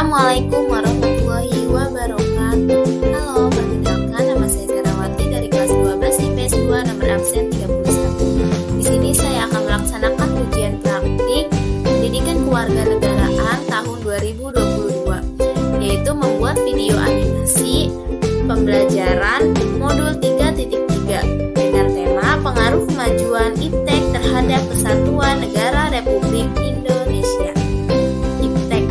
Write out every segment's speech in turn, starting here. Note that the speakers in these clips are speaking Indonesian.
Assalamualaikum warahmatullahi wabarakatuh. Halo, perkenalkan nama saya Zarawati dari kelas 12 IPS 2 nomor absen 31. Di sini saya akan melaksanakan ujian praktik Pendidikan Kewarganegaraan tahun 2022, yaitu membuat video animasi pembelajaran modul 3.3 dengan tema pengaruh kemajuan IPTEK terhadap Kesatuan Negara Republik Indonesia. IPTEK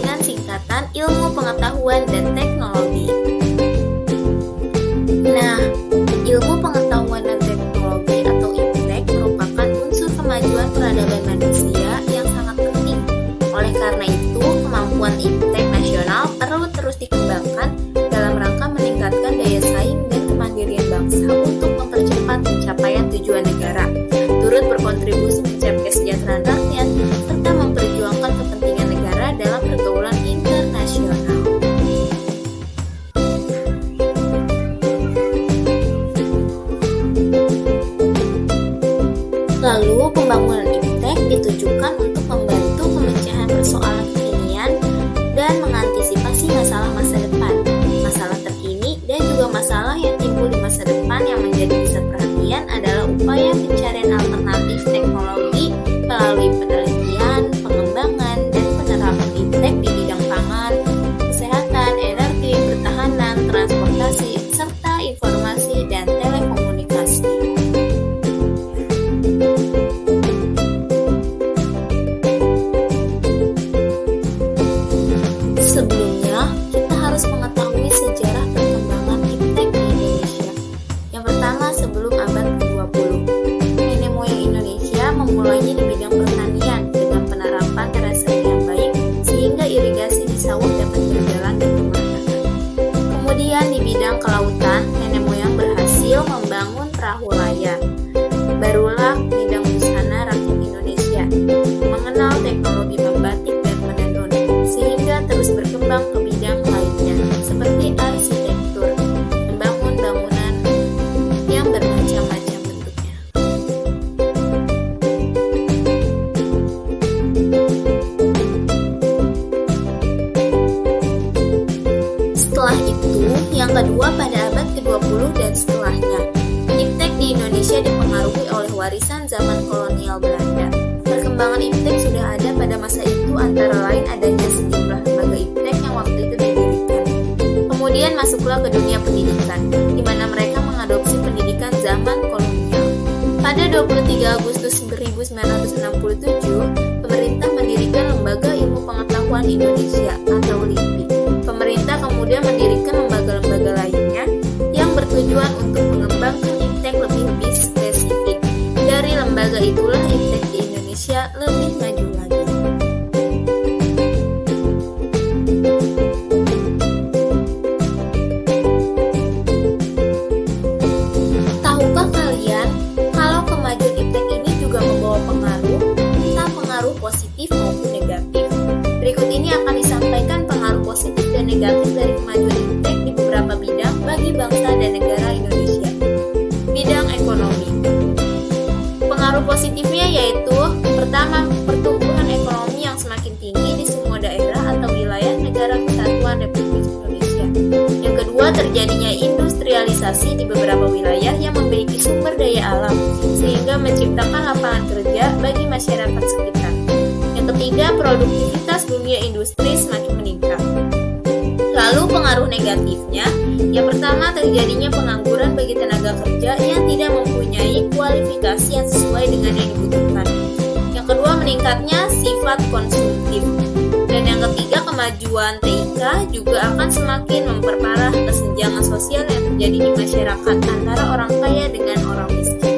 dengan singkatan Ilmu Pengetahuan dan Teknologi. Nah, ilmu pengetahuan dan teknologi atau IPTEK merupakan unsur kemajuan peradaban manusia yang sangat penting. Oleh karena itu, kemampuan IPTEK nasional perlu terus dikembangkan dalam rangka meningkatkan daya saing dan kemandirian bangsa untuk mempercepat pencapaian tujuan negara, turut berkontribusi mencapai kesejahteraan rakyat, serta memperjuangkan kepentingan negara dalam pergaulan internasional. Lalu, pembangunan IPTEK ditujukan untuk membantu pemecahan persoalan kekinian dan mengantisipasi masalah masa depan, masalah terkini, dan juga masalah yang timbul di masa depan. Yang menjadi pusat perhatian adalah upaya pencarian alternatif teknologi melalui penelitian, pengembangan, dan penerapan IPTEK di bidang pangan, kesehatan, energi, pertahanan, transportasi, serta informasi dan telekomunikasi. Sebelumnya, kita harus mengetahui sejarah perkembangan IPTEK di Indonesia. Yang pertama, sebelum abad ke-20, nenek moyang Indonesia memulainya di bidang pertanian dengan penerapan terasering yang baik sehingga irigasi di sawah dapat berjalan dengan merata. Kemudian di bidang kelautan, nenek moyang berhasil membangun perahu layar. Barulah bidang busana rakyat Indonesia mengenal teknologi membatik dan menenun, sehingga terus berkembang ke bidang lainnya seperti arsitektur, membangun bangunan yang bermacam-macam bentuknya. Setelah itu, yang kedua pada abad ke-20 dan setelahnya, IPTEK di Indonesia dipengaruhi oleh warisan zaman kolonial Belanda. Perkembangan IPTEK sudah ada pada masa itu, antara lain adanya sejumlah lembaga IPTEK yang waktu itu didirikan. Kemudian masuklah ke dunia pendidikan, di mana mereka mengadopsi pendidikan zaman kolonial. Pada 23 Agustus 1967, pemerintah mendirikan Lembaga Ilmu Pengetahuan Indonesia atau LIPI. Pemerintah kemudian mendirikan lembaga-lembaga lainnya yang bertujuan untuk mengembangkan IPTEK lebih spesifik. Dari lembaga itulah IPTEK di Indonesia lebih maju lagi. Tahukah kalian kalau kemajuan IPTEK ini juga membawa pengaruh, entah pengaruh positif maupun negatif? Berikut ini akan disampaikan pengaruh positif dan negatif dari kemajuan IPTEK di beberapa bidang bagi bangsa dan negara Indonesia. Bidang ekonomi. Pengaruh positifnya yaitu: pertama, pertumbuhan ekonomi yang semakin tinggi di semua daerah atau wilayah negara Kesatuan Republik Indonesia. Yang kedua, terjadinya industrialisasi di beberapa wilayah yang memiliki sumber daya alam sehingga menciptakan lapangan kerja bagi masyarakat sekitar. Yang ketiga, produktivitas dunia industri semakin meningkat. Lalu pengaruh negatifnya, yang pertama, terjadinya pengangguran bagi tenaga kerja yang tidak mempunyai kualifikasi yang sesuai dengan yang dibutuhkan. Yang kedua, meningkatnya sifat konsumtif. Dan yang ketiga, kemajuan TIK juga akan semakin memperparah kesenjangan sosial yang terjadi di masyarakat antara orang kaya dengan orang miskin.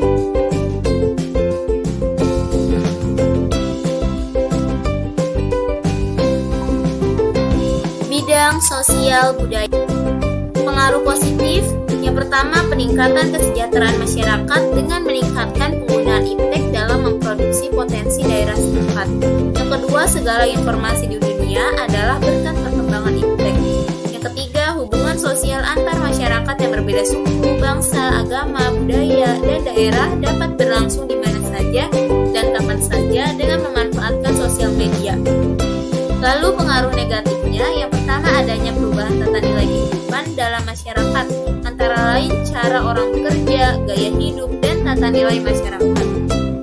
Bidang sosial budaya. Pengaruh positif, yang pertama, peningkatan kesejahteraan masyarakat dengan meningkatkan penggunaan IPTEK dalam memproduksi potensi daerah setempat. Yang kedua, segala informasi di dunia adalah berkat perkembangan IPTEK. Yang ketiga, hubungan sosial antar masyarakat yang berbeda suku, bangsa, agama, budaya, dan daerah dapat berlangsung di mana saja dan kapan saja dengan memanfaatkan sosial media. Lalu pengaruh negatifnya adanya perubahan tata nilai kehidupan dalam masyarakat, antara lain cara orang bekerja, gaya hidup, dan tata nilai masyarakat.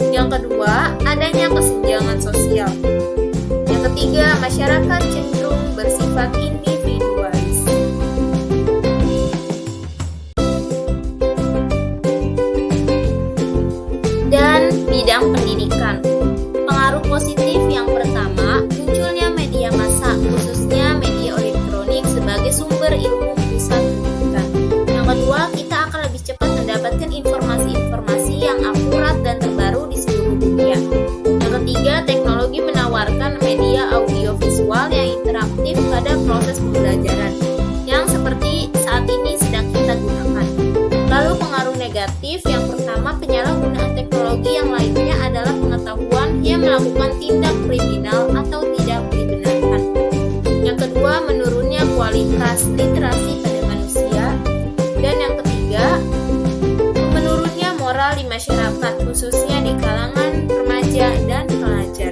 Yang kedua, adanya kesenjangan sosial. Yang ketiga, masyarakat cenderung bersifat individualis. Dan bidang pendidikan. Pengaruh positif yang pertama, munculnya media massa, khususnya media elektronik sebagai sumber ilmu pusat pendidikan. Yang kedua, kita akan lebih cepat mendapatkan informasi-informasi yang akurat dan terbaru di seluruh dunia. Yang ketiga, teknologi menawarkan media audiovisual yang interaktif pada proses pembelajaran, yang seperti saat ini sedang kita gunakan. Lalu pengaruh negatif yang pertama, penyalahgunaan teknologi yang lainnya adalah pengetahuan yang melakukan tindak kriminal atau tidak dibenarkan. Yang kedua, menurunnya kualitas literasi pada manusia. Dan yang ketiga, menurunnya moral di masyarakat, khususnya di kalangan remaja dan pelajar.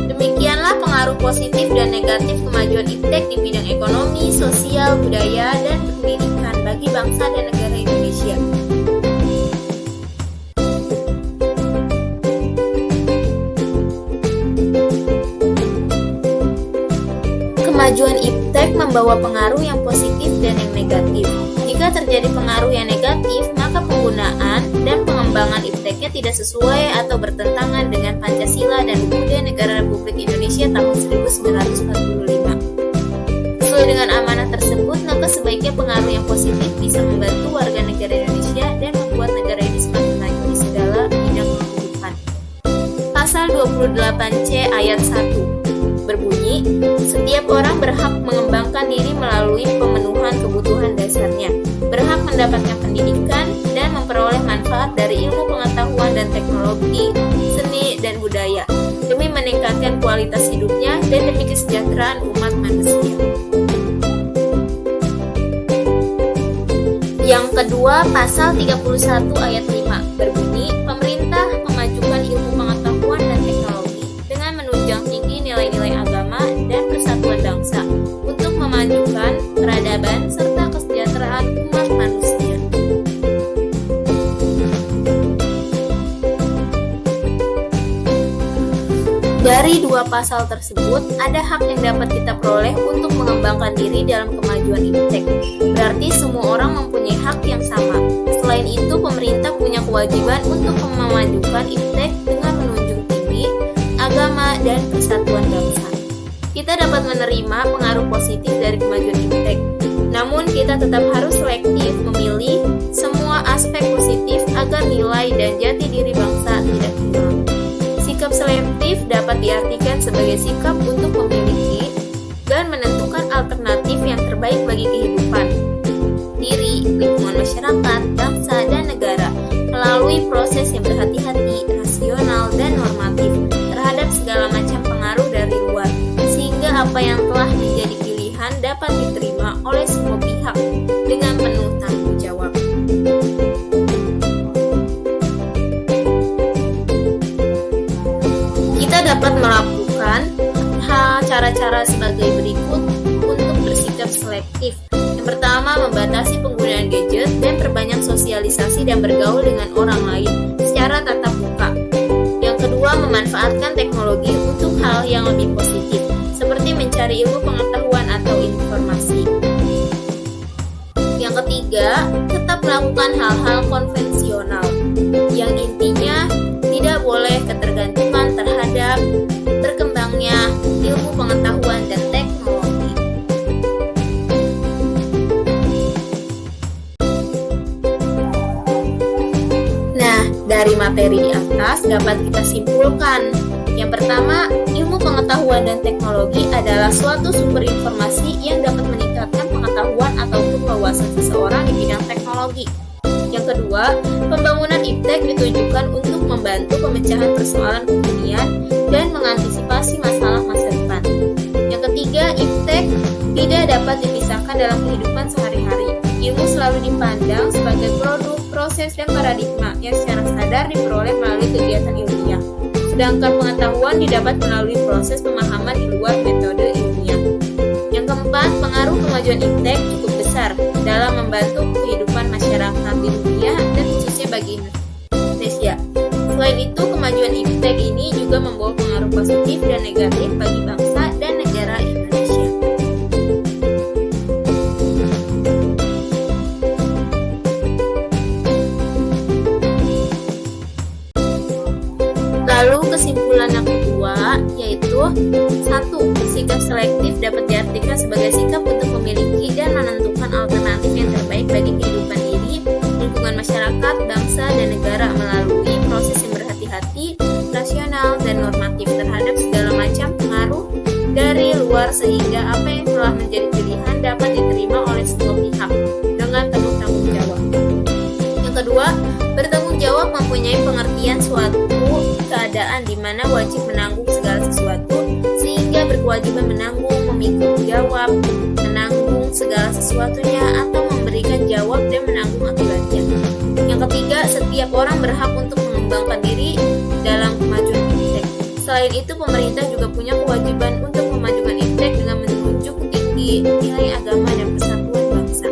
Demikianlah pengaruh positif dan negatif kemajuan iptek di bidang ekonomi, sosial, budaya, dan pendidikan bagi bangsa dan negara Indonesia. Kemajuan iptek membawa pengaruh yang positif dan yang negatif. Jika terjadi pengaruh yang negatif, maka penggunaan dan pengembangan ipteknya tidak sesuai atau bertentangan dengan Pancasila dan UUD Negara Republik Indonesia tahun 1945. Sesuai dengan amanah tersebut, maka sebaiknya pengaruh yang positif bisa membantu warga negara Indonesia dan membuat negara ini semakin maju di segala bidang kehidupan. Pasal 28C ayat 1 berbunyi, setiap orang berhak mengembangkan diri melalui pemenuhan kebutuhan dasarnya, berhak mendapatkan pendidikan dan memperoleh manfaat dari ilmu pengetahuan dan teknologi, seni dan budaya, demi meningkatkan kualitas hidupnya dan demi kesejahteraan umat manusia. Yang kedua, pasal 31 ayat 5 berbunyi, pemerintah memajukan ilmu pengetahuan dan teknologi dengan menunjang tinggi nilai-nilai agama dan persatuan bangsa untuk memajukan peradaban serta kesejahteraan umat manusia. Dari dua pasal tersebut, ada hak yang dapat kita peroleh untuk mengembangkan diri dalam kemajuan iptek. Berarti semua orang mempunyai hak yang sama. Selain itu, pemerintah punya kewajiban untuk memajukan iptek dengan menunjung tinggi agama dan persatuan bangsa. Kita dapat menerima pengaruh positif dari kemajuan iptek. Namun, kita tetap harus selektif memilih semua aspek positif agar nilai dan jati diri bangsa tidak hilang. Sikap selektif dapat diartikan sebagai sikap untuk memiliki dan menentukan alternatif yang terbaik bagi kehidupan diri, lingkungan masyarakat, bangsa, dan negara melalui proses yang berhati-hati, rasional, dan normatif terhadap segala macam pengaruh dari luar, sehingga apa yang telah menjadi pilihan dapat diterima oleh semua pihak dengan penuh tanggung jawab. Kita dapat melakukan cara-cara sebagai berikut untuk bersikap selektif. Yang pertama, membatasi penggunaan gadget dan perbanyak sosialisasi dan bergaul dengan orang lain secara tatap muka. Yang kedua, memanfaatkan teknologi untuk hal yang lebih positif, seperti mencari ilmu pengetahuan atau informasi. Yang ketiga, tetap melakukan hal-hal konvensional, yang intinya tidak boleh ketergantungan terhadap berkembangnya ilmu pengetahuan dan teknologi. Nah, dari materi di atas dapat kita simpulkan. Yang pertama, ilmu pengetahuan dan teknologi adalah suatu sumber informasi yang dapat meningkatkan pengetahuan ataupun wawasan seseorang di bidang teknologi. Yang kedua, pembangunan iptek ditujukan untuk membantu pemecahan persoalan kekinian dan mengantisipasi masalah masa depan. Yang ketiga, iptek tidak dapat dipisahkan dalam kehidupan sehari-hari. Ilmu selalu dipandang sebagai produk, proses, dan paradigma yang secara sadar diperoleh melalui kegiatan ilmiah. Sedangkan pengetahuan didapat melalui proses pemahaman di luar metode ilmiah. kemajuan iptek cukup besar dalam membantu kehidupan masyarakat di dunia dan khususnya bagi Indonesia. Selain itu, kemajuan iptek ini juga membawa pengaruh positif dan negatif bagi bangsa dan negara Indonesia. Lalu kesimpulan yang kedua yaitu 1. Sikap selektif dapat diartikan sebagai sikap untuk memiliki dan menentukan alternatif yang terbaik bagi kehidupan diri, lingkungan masyarakat, bangsa, dan negara melalui proses yang berhati-hati, rasional, dan normatif terhadap segala macam pengaruh dari luar sehingga apa yang telah menjadi pilihan dapat diterima oleh semua pihak dengan penuh tanggung jawab. Yang kedua, bertanggung jawab mempunyai pengertian suatu keadaan di mana wajib menanggung segala sesuatu sehingga berkewajiban menanggung, memikul jawab, menanggung segala sesuatunya atau memberikan jawab dan menanggung akibatnya. Yang ketiga, setiap orang berhak untuk mengembangkan diri dalam kemajuan iptek. Selain itu, pemerintah juga punya kewajiban untuk memajukan iptek dengan menunjuk tinggi nilai agama dan persatuan bangsa.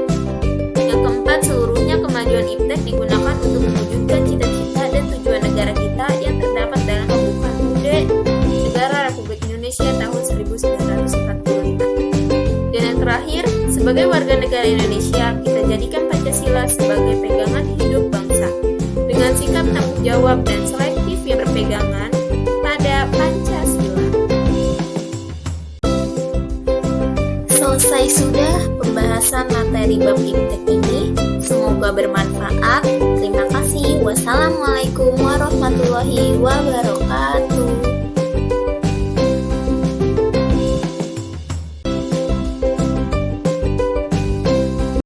Yang keempat, seluruhnya kemajuan iptek digunakan untuk mewujudkan cita-cita dan tujuan negara kita yang terdapat dalam Pembukaan UUD Negara Republik Indonesia tahun 1945. Dan yang terakhir, sebagai warga negara Indonesia, kita jadikan Pancasila sebagai pegangan hidup bangsa dengan sikap tanggung jawab dan selektif yang berpegangan pada Pancasila. Selesai sudah pembahasan materi bab iptek ini. Semoga bermanfaat. Terima kasih. Wassalamualaikum warahmatullahi wabarakatuh.